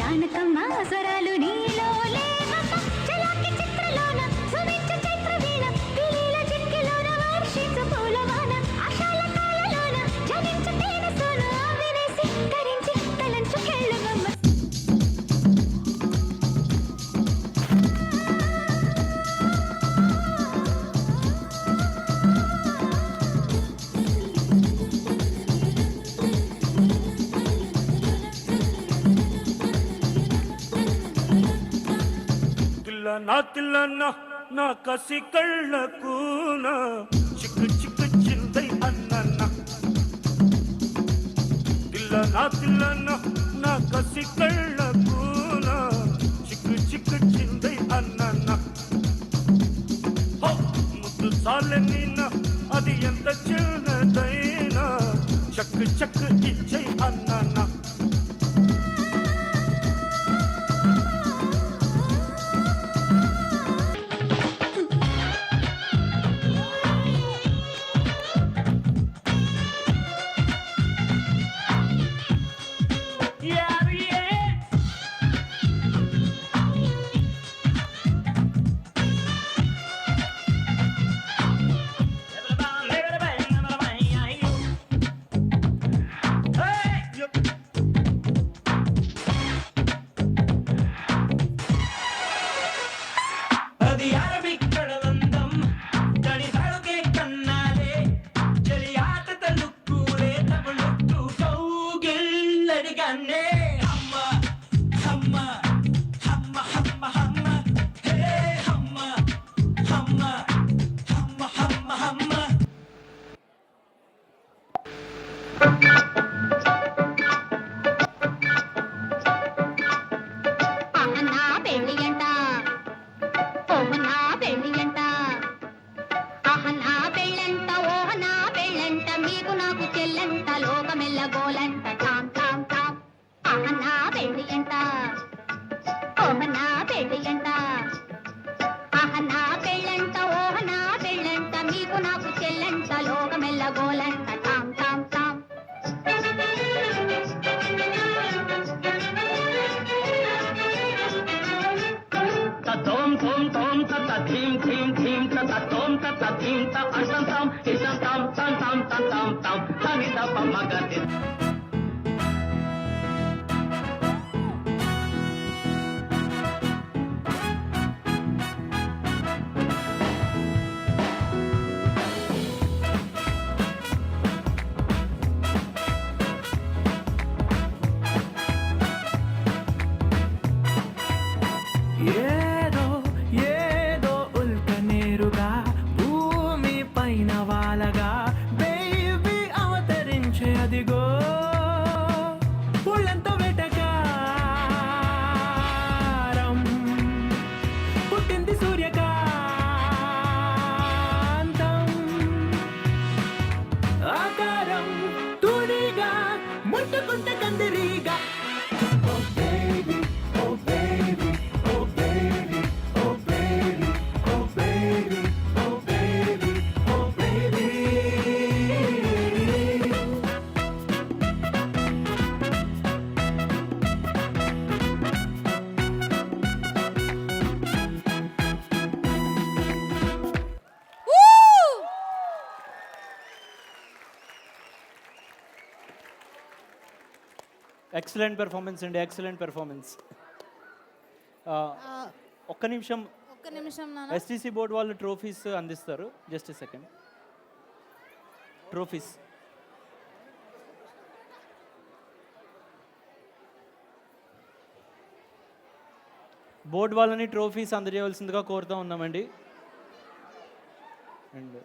జానకమ్మ స్వరాలు నీలో లేవమ్మ చలాకి చిత్రలోన సుమించు చైత్రవీణ పిలీల చిక్కిలోన వర్షించు పూలవాన ఆశాల కాలలోన జనించు తేనె సోన వినేసి కరించి తలంచు కేళ్ళవమ్మ తిల్లన్న నా కసి కళ్ళకూన చిక్కు చిక్కు చిందై అన్న తిల్లన్న నా కసి కళ్ళకూన చిక్కు చిక్కు చిందై అన్న ముద్దు సాలెనిన అది ఎంత చిన్నదైనా చక్కు చక్కు ఇచ్చై అన్న ఎక్సలెంట్ పెర్ఫార్మెన్స్ అండి, ఎక్సలెంట్ పెర్ఫార్మెన్స్. ఒక్క నిమిషం ఎస్టీసీ బోర్డు వాళ్ళు ట్రోఫీస్ అందిస్తారు. Just second. ట్రోఫీస్ బోర్డు వాళ్ళని ట్రోఫీస్ అందజేయవలసిందిగా కోరుతూ ఉన్నామండి. అండ్